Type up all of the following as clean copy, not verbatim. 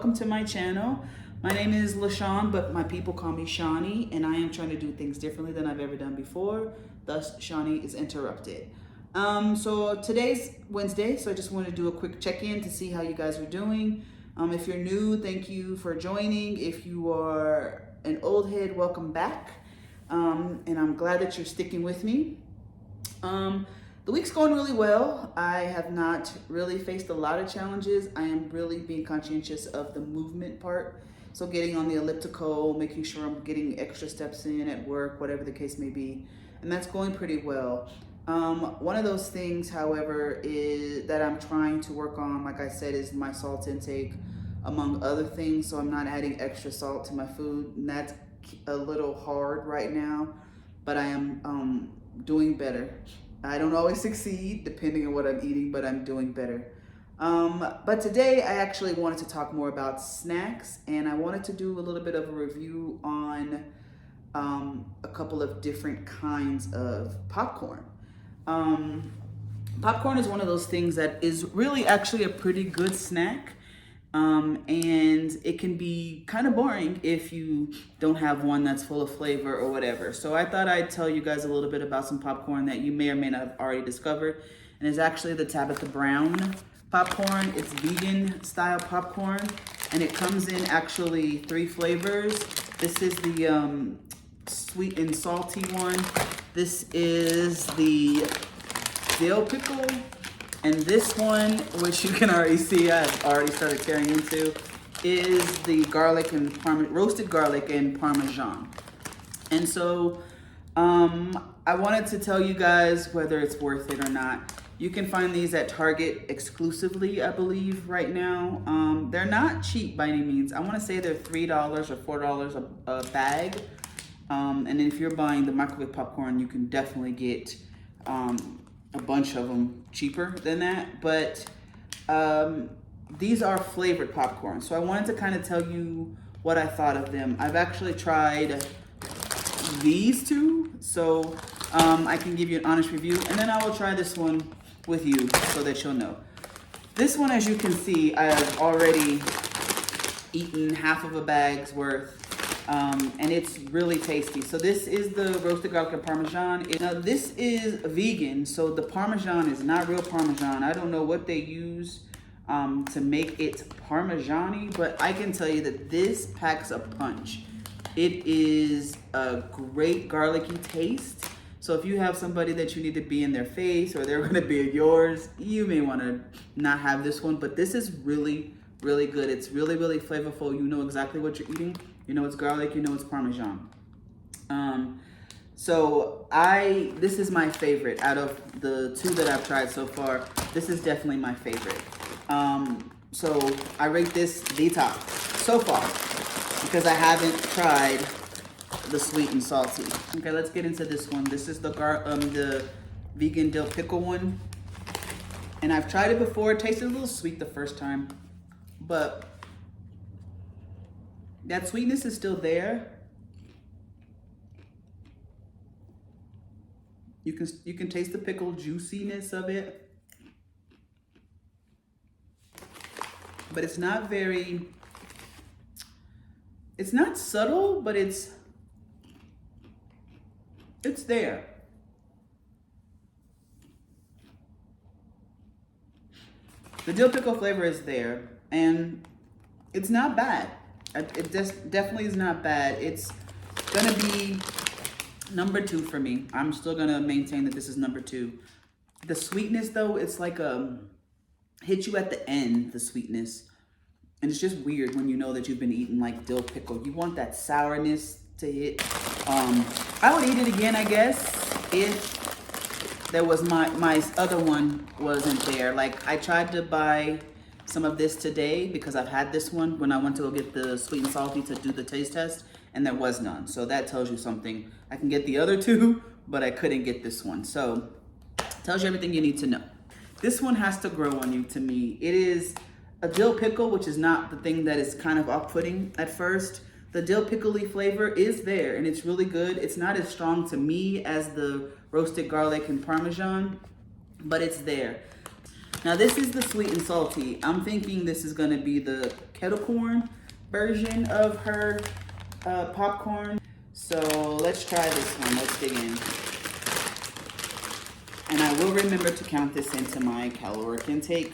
welcome to my channel. My name is LaShawn, but my people call me Shawnie, and I am trying to do things differently than I've ever done before. Thus, Shawnie is interrupted. So today's Wednesday, so I just wanted to do a quick check-in to see how you guys are doing. If you're new, thank you for joining. If you are an old head, welcome back. And I'm glad that you're sticking with me. The week's going really well. I have not really faced a lot of challenges. I am really being conscientious of the movement part. So getting on the elliptical, making sure I'm getting extra steps in at work, whatever the case may be. And that's going pretty well. One of those things, however, is that I'm trying to work on, like I said, is my salt intake, among other things. So I'm not adding extra salt to my food. And that's a little hard right now, but I am doing better. I don't always succeed depending on what I'm eating, but I'm doing better. But today I actually wanted to talk more about snacks, and I wanted to do a little bit of a review on a couple of different kinds of popcorn. Popcorn is one of those things that is really actually a pretty good snack. And it can be kind of boring if you don't have one that's full of flavor or whatever. So I thought I'd tell you guys a little bit about some popcorn that you may or may not have already discovered. And it's actually the Tabitha Brown popcorn. It's vegan style popcorn, and it comes in actually 3 flavors. This is the sweet and salty one. This is the dill pickle. And this one, which you can already see I've already started tearing into, is the garlic and roasted garlic and Parmesan. And so I wanted to tell you guys whether it's worth it or not. You can find these at Target exclusively, I believe, right now. They're not cheap by any means. I want to say they're $3 or $4 a bag. And then if you're buying the microwave popcorn, you can definitely get a bunch of them cheaper than that, but these are flavored popcorn. So I wanted to kind of tell you what I thought of them. I've actually tried these two, so I can give you an honest review, and then I will try this one with you so that you'll know. This one, as you can see, I've already eaten half of a bag's worth. And it's really tasty. So this is the roasted garlic and Parmesan. Now this is vegan, so the Parmesan is not real Parmesan. I don't know what they use to make it Parmesan-y, but I can tell you that this packs a punch. It is a great garlicky taste. So if you have somebody that you need to be in their face or they're gonna be at yours, you may wanna not have this one, but this is really, really good. It's really, really flavorful. You know exactly what you're eating. You know it's garlic, you know it's Parmesan. So this is my favorite out of the 2 that I've tried so far. This is definitely my favorite. So I rate this the top so far because I haven't tried the sweet and salty. Okay, let's get into this one. This is the vegan dill pickle one. And I've tried it before. It tasted a little sweet the first time, but that sweetness is still there. You can taste the pickle juiciness of it, but it's not subtle, but it's there. The dill pickle flavor is there, and it's not bad. It definitely is not bad. It's gonna be number 2 for me. I'm still gonna maintain that this is number 2. The sweetness though, it's like hit you at the end, the sweetness. And it's just weird when you know that you've been eating like dill pickle. You want that sourness to hit. I would eat it again, I guess, if there was my other one wasn't there. Like I tried to buy some of this today because I've had this one when I went to go get the sweet and salty to do the taste test, and there was none. So that tells you something. I can get the other 2, but I couldn't get this one. So tells you everything you need to know. This one has to grow on you to me. It is a dill pickle, which is not the thing that is kind of off-putting at first. The dill pickle-y flavor is there, and it's really good. It's not as strong to me as the roasted garlic and Parmesan, but it's there. Now this is the sweet and salty. I'm thinking this is gonna be the kettle corn version of her popcorn. So let's try this one, let's dig in. And I will remember to count this into my caloric intake.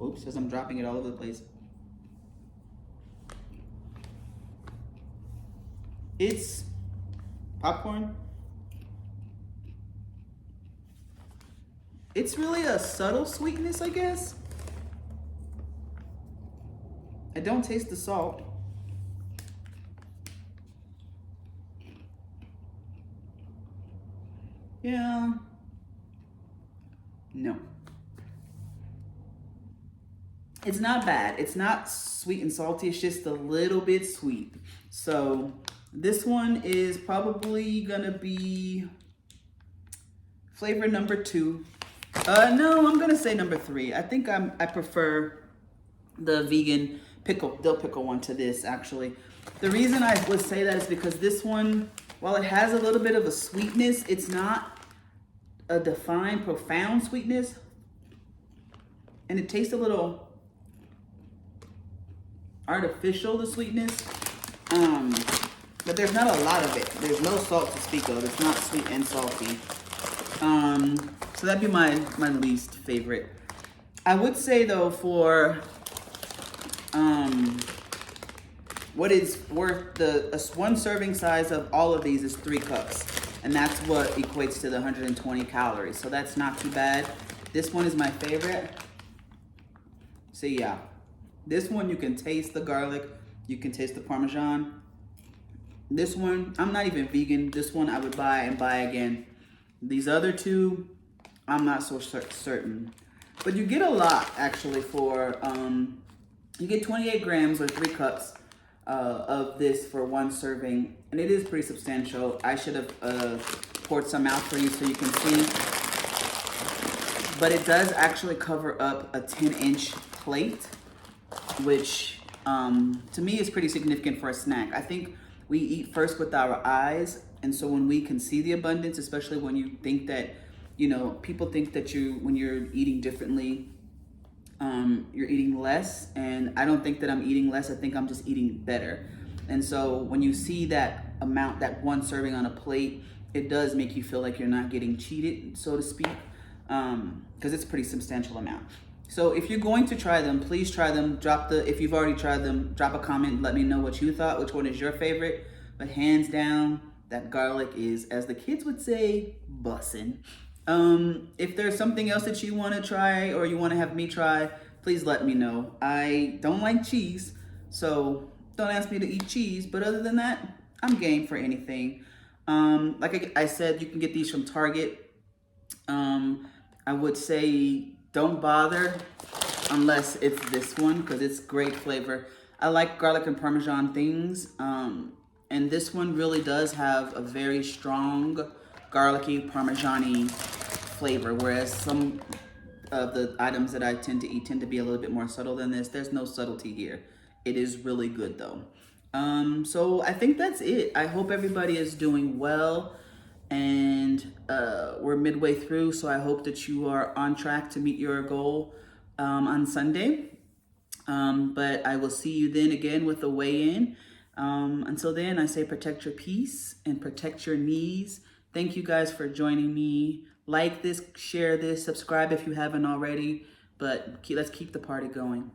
Oops, as I'm dropping it all over the place. It's popcorn. It's really a subtle sweetness, I guess. I don't taste the salt. Yeah. No. It's not bad. It's not sweet and salty. It's just a little bit sweet. So this one is probably gonna be flavor number 2. No, I'm gonna say number 3. I think I prefer the vegan dill pickle one to this, actually. The reason I would say that is because this one, while it has a little bit of a sweetness, it's not a defined, profound sweetness. And it tastes a little artificial, the sweetness. But there's not a lot of it. There's no salt to speak of. It's not sweet and salty. So that'd be my least favorite. I would say though, for what is worth one serving size of all of these is 3 cups. And that's what equates to the 120 calories. So that's not too bad. This one is my favorite. So yeah, this one you can taste the garlic. You can taste the Parmesan. This one, I'm not even vegan. This one I would buy and buy again. These other 2, I'm not so certain. But you get a lot actually for, you get 28 grams or 3 cups of this for one serving. And it is pretty substantial. I should have poured some out for you so you can see. But it does actually cover up a 10-inch plate, which to me is pretty significant for a snack. I think we eat first with our eyes. And so when we can see the abundance, especially when you think that, you know, people think that when you're eating differently, you're eating less. And I don't think that I'm eating less. I think I'm just eating better. And so when you see that amount, that one serving on a plate, it does make you feel like you're not getting cheated, so to speak, because it's a pretty substantial amount. So if you're going to try them, please try them. If you've already tried them, drop a comment. Let me know what you thought, which one is your favorite. But hands down, that garlic is, as the kids would say, bussin'. If there's something else that you want to try or you want to have me try, please let me know. I don't like cheese, so don't ask me to eat cheese. But other than that, I'm game for anything. Like I said, you can get these from Target. I would say don't bother unless it's this one because it's great flavor. I like garlic and Parmesan things. And this one really does have a very strong garlicky Parmesan-y flavor, whereas some of the items that I tend to eat tend to be a little bit more subtle than this. There's no subtlety here. It is really good though. So I think that's it. I hope everybody is doing well, and we're midway through, so I hope that you are on track to meet your goal on Sunday. But I will see you then again with a weigh-in. Until then, I say protect your peace and protect your knees. Thank you guys for joining me. Like this, share this, subscribe if you haven't already, but let's keep the party going.